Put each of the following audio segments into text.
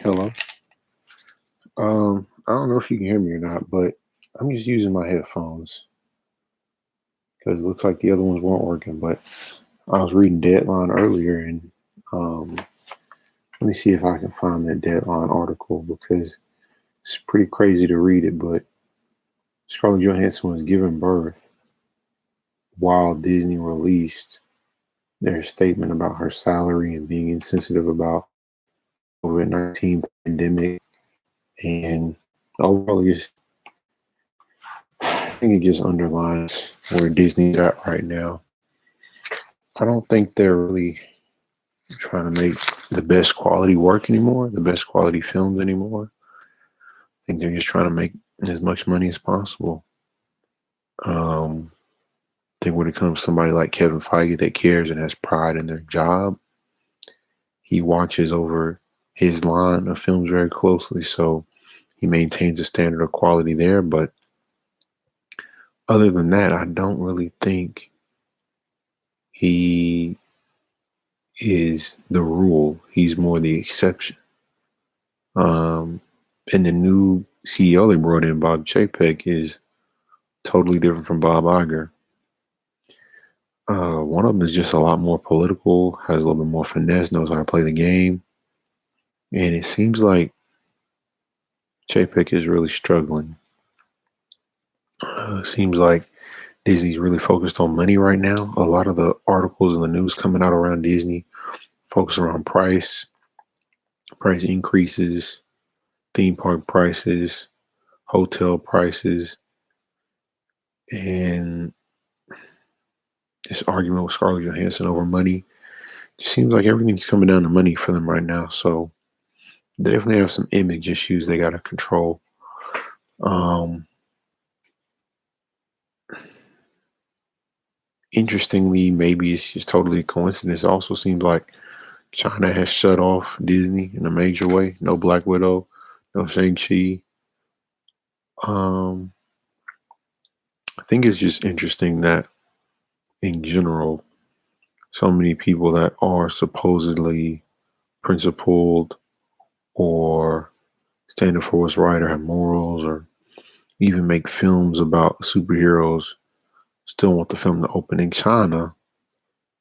Hello. I don't know if you can hear me or not, but I'm just using my headphones because it looks like the other ones weren't working. But I was reading Deadline earlier, and um, let me see if I can find that Deadline article because it's pretty crazy to read it. But Scarlett Johansson was giving birth while Disney released their statement about her salary and being insensitive about COVID-19 pandemic, and overall, I think it just underlines where Disney's at right now. I don't think they're really trying to make the best quality work anymore, the best quality films anymore. I think they're just trying to make as much money as possible. I think when it comes to somebody like Kevin Feige that cares and has pride in their job, he watches over his line of films very closely. So he maintains a standard of quality there. But other than that, I don't really think he is the rule. He's more the exception. Um, and the new CEO they brought in, Bob Chapek, is totally different from Bob Iger. One of them is just a lot more political, has a little bit more finesse, knows how to play the game. And it seems like Chapek is really struggling. Seems like Disney's really focused on money right now. A lot of the articles and the news coming out around Disney focus around price increases, theme park prices, hotel prices, and this argument with Scarlett Johansson over money. It seems like everything's coming down to money for them right now. So they definitely have some image issues they got to control. Um, Interestingly, maybe it's just totally a coincidence. It also seems like China has shut off Disney in a major way. No Black Widow, no Shang-Chi. Um, I think it's just interesting that in general, so many people that are supposedly principled or standing for what's right or have morals or even make films about superheroes still want the film to open in China,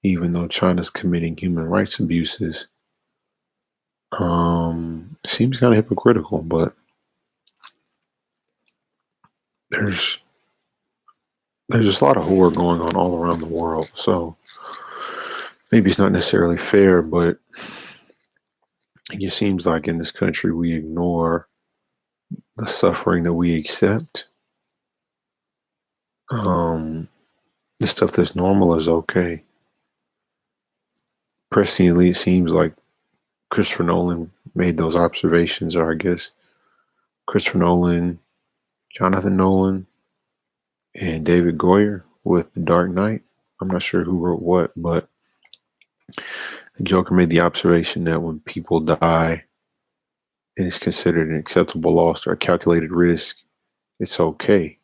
even though China's committing human rights abuses. Seems kind of hypocritical, but there's there's just a lot of horror going on all around the world. So maybe it's not necessarily fair, but it just seems like in this country we ignore the suffering that we accept. Um, the stuff that's normal is okay. Presciently, it seems like Christopher Nolan made those observations, or I guess Christopher Nolan, Jonathan Nolan, and David Goyer with The Dark Knight. I'm not sure who wrote what, but the Joker made the observation that when people die and it's considered an acceptable loss or a calculated risk, it's okay.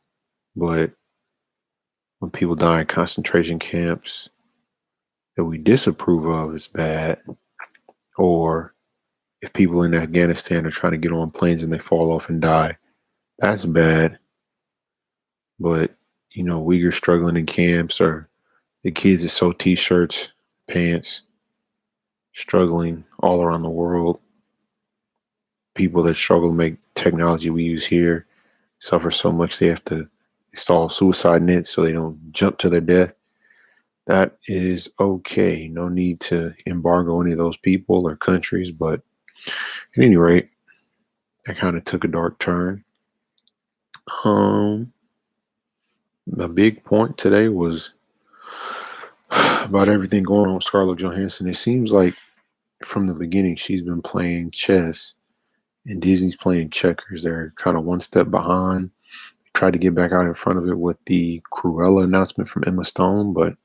But when people die in concentration camps that we disapprove of, it's bad. Or if people in Afghanistan are trying to get on planes and they fall off and die, that's bad. But, Uyghurs struggling in camps or the kids that sew t-shirts, pants, struggling all around the world, people that struggle to make technology we use here suffer so much they have to install suicide nets so they don't jump to their death. That is okay. No need to embargo any of those people or countries. But at any rate, that kind of took a dark turn. The big point today was about everything going on with Scarlett Johansson. It seems like from the beginning she's been playing chess and Disney's playing checkers. They're kind of one step behind. Tried to get back out in front of it with the Cruella announcement from Emma Stone, but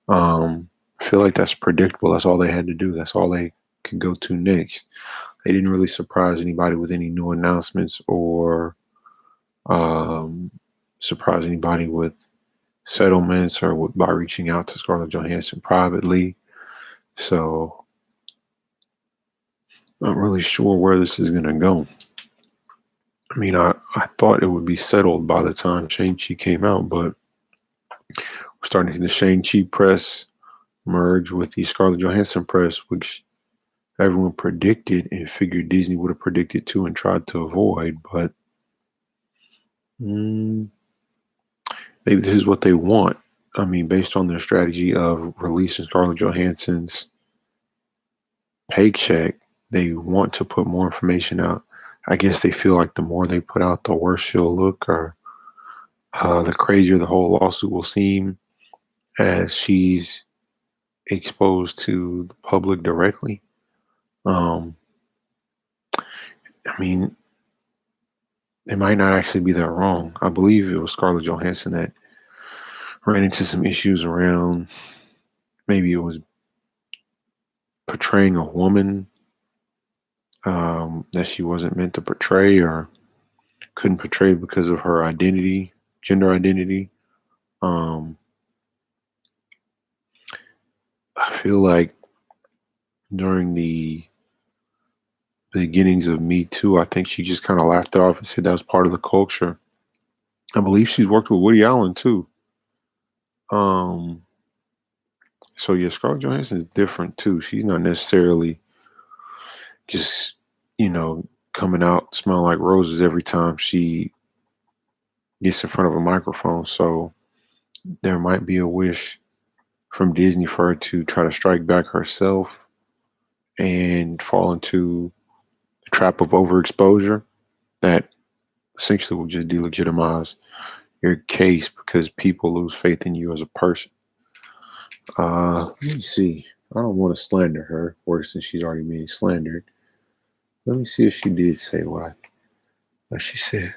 I feel like that's predictable. That's all they had to do. That's all they could go to next. They didn't really surprise anybody with any new announcements or surprise anybody with settlements or by reaching out to Scarlett Johansson privately. So Not really sure where this is gonna go. I mean, I thought it would be settled by the time Shang-Chi came out, but we're starting to see the Shang-Chi press merge with the Scarlett Johansson press, which everyone predicted and figured Disney would have predicted too and tried to avoid. But mm, maybe this is what they want. I mean, based on their strategy of releasing Scarlett Johansson's paycheck, they want to put more information out. I guess they feel like the more they put out, the worse she'll look, or the crazier the whole lawsuit will seem as she's exposed to the public directly. Um, I mean, they might not actually be that wrong. I believe it was Scarlett Johansson that ran into some issues around, maybe it was portraying a woman that she wasn't meant to portray or couldn't portray because of her identity, gender identity. Um, I feel like during the beginnings of Me Too, I think she just kind of laughed it off and said that was part of the culture. I believe she's worked with Woody Allen too. Um, so yeah, Scarlett Johansson is different too. She's not necessarily just, you know, coming out smelling like roses every time she gets in front of a microphone. So there might be a wish from Disney for her to try to strike back herself and fall into the trap of overexposure that essentially will just delegitimize your case because people lose faith in you as a person. Let me see. I don't want to slander her worse than she's already being slandered. Let me see if she did say what she said.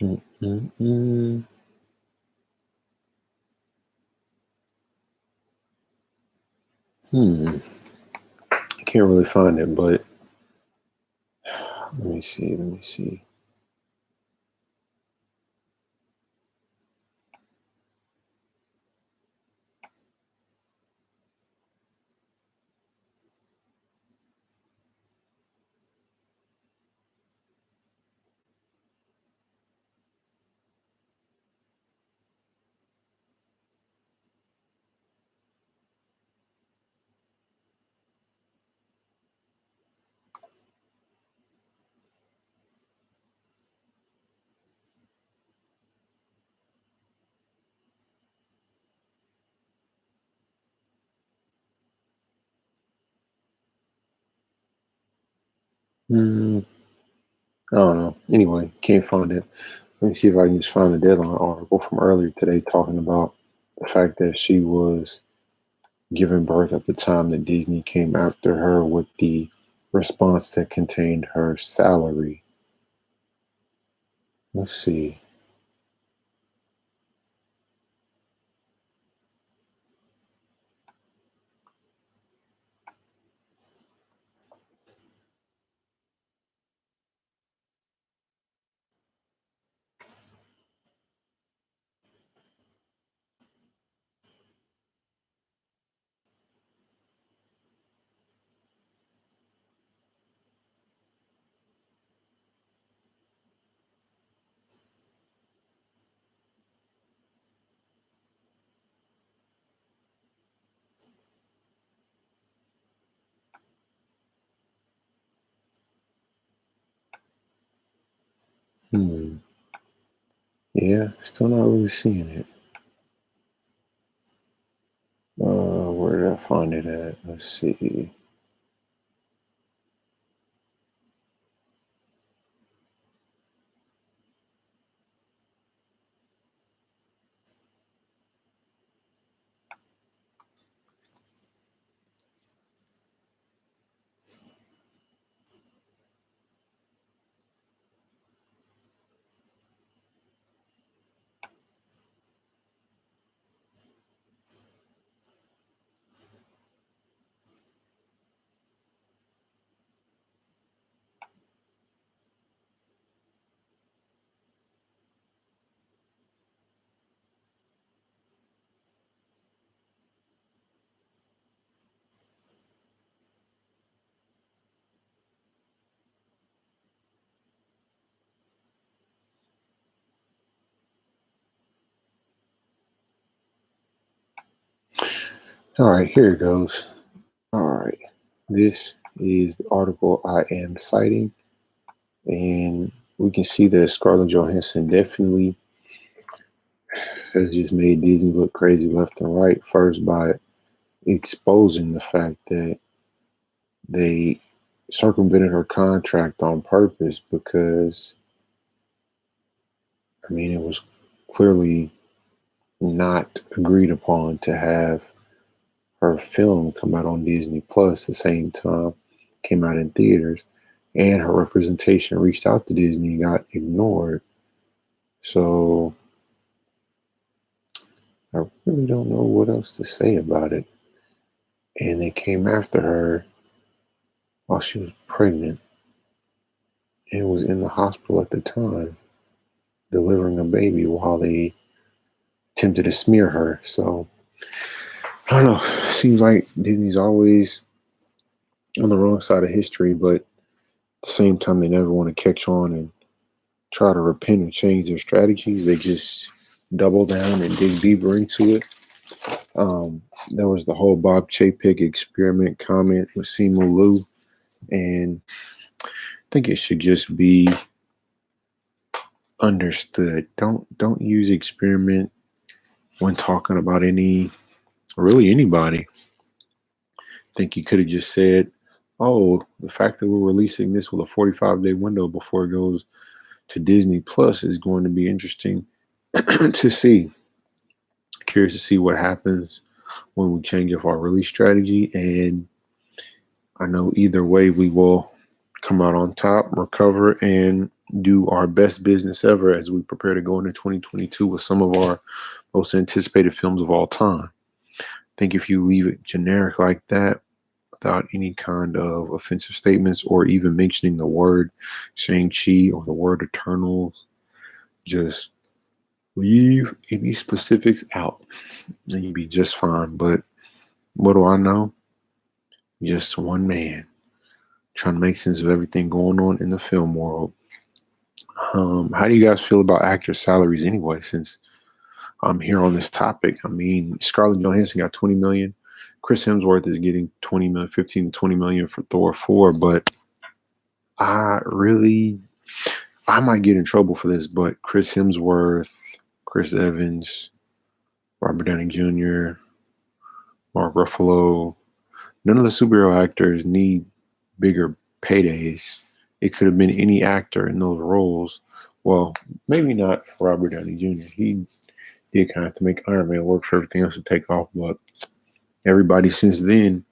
Mm-mm-mm. Hmm. I can't really find it, but let me see. Let me see. Hmm. I don't know. Anyway, can't find it. Let me see if I can just find the deadline article from earlier today talking about the fact that she was given birth at the time that Disney came after her with the response that contained her salary. Let's see. Hmm. Yeah, still not really seeing it. Where did I find it at? Let's see. All right, here it goes. All right, this is the article I am citing, and we can see that Scarlett Johansson definitely has just made Disney look crazy left and right. First, by exposing the fact that they circumvented her contract on purpose because, I mean, it was clearly not agreed upon to have her film come out on Disney Plus the same time came out in theaters, and her representation reached out to Disney and got ignored. So I really don't know what else to say about it. And they came after her while she was pregnant and was in the hospital at the time, delivering a baby while they attempted to smear her. So I don't know. Seems like Disney's always on the wrong side of history, but at the same time, they never want to catch on and try to repent and change their strategies. They just double down and dig deeper into it. There was the whole Bob Chapek experiment comment with Simu Liu, and I think it should just be understood. Don't use experiment when talking about really anybody. I think you could have just said, "Oh, the fact that we're releasing this with a 45-day window before it goes to Disney Plus is going to be interesting to see. Curious to see what happens when we change up our release strategy. And I know either way, we will come out on top, recover, and do our best business ever as we prepare to go into 2022 with some of our most anticipated films of all time. I think if you leave it generic like that, without any kind of offensive statements or even mentioning the word Shang-Chi or the word Eternals, just leave any specifics out and you'd be just fine. But what do I know? Just one man trying to make sense of everything going on in the film world. How do you guys feel about actor salaries anyway? Since I'm here on this topic, I mean, Scarlett Johansson got 20 million. Chris Hemsworth is getting 20 million, 15 to 20 million for Thor 4. But I really, I might get in trouble for this. But Chris Hemsworth, Chris Evans, Robert Downey Jr., Mark Ruffalo, none of the superhero actors need bigger paydays. It could have been any actor in those roles. Well, maybe not for Robert Downey Jr. He did kind of have to make Iron Man work for everything else to take off, but everybody since then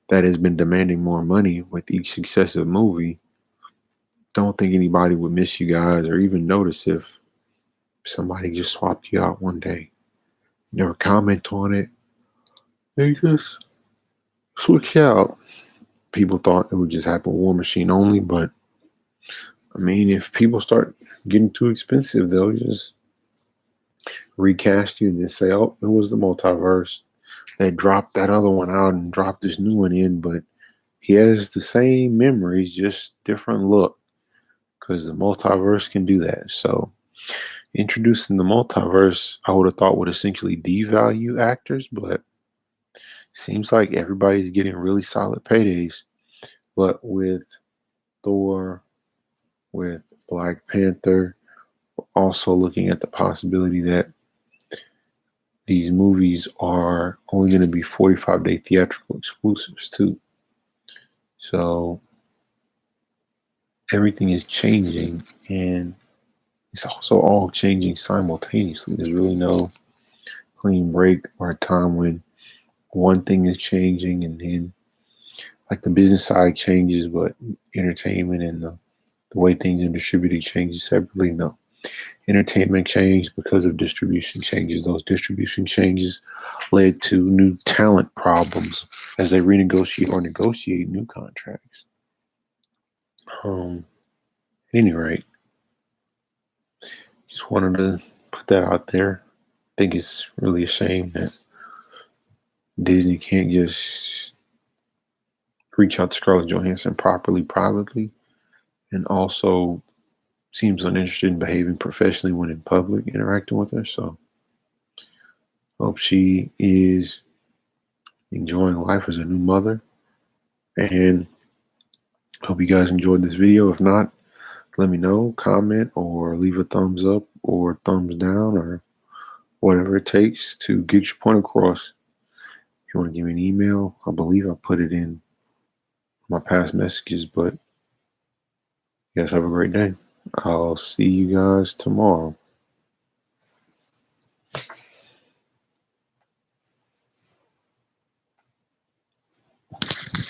that has been demanding more money with each successive movie. Don't think anybody would miss you guys or even notice if somebody just swapped you out one day. Never comment on it. They just switch out. People thought it would just happen with War Machine only, but I mean, if people start getting too expensive, they'll just recast you and then say, "Oh, it was the multiverse." They dropped that other one out and dropped this new one in, but he has the same memories, just different look, because the multiverse can do that. So, introducing the multiverse, I would have thought would essentially devalue actors, but seems like everybody's getting really solid paydays. But with Thor, with Black Panther. Also looking at the possibility that these movies are only going to be 45-day theatrical exclusives too. So everything is changing, and it's also all changing simultaneously. There's really no clean break or a time when one thing is changing and then like the business side changes, but entertainment and the way things are distributed changes separately. No. Entertainment changed because of distribution changes. Those distribution changes led to new talent problems as they renegotiate or negotiate new contracts. At any rate, just wanted to put that out there. I think it's really a shame that Disney can't just reach out to Scarlett Johansson properly, privately, and also seems uninterested in behaving professionally when in public, interacting with her. So, hope she is enjoying life as a new mother. And hope you guys enjoyed this video. If not, let me know, comment, or leave a thumbs up or thumbs down or whatever it takes to get your point across. If you want to give me an email, I believe I put it in my past messages, but you guys have a great day. I'll see you guys tomorrow.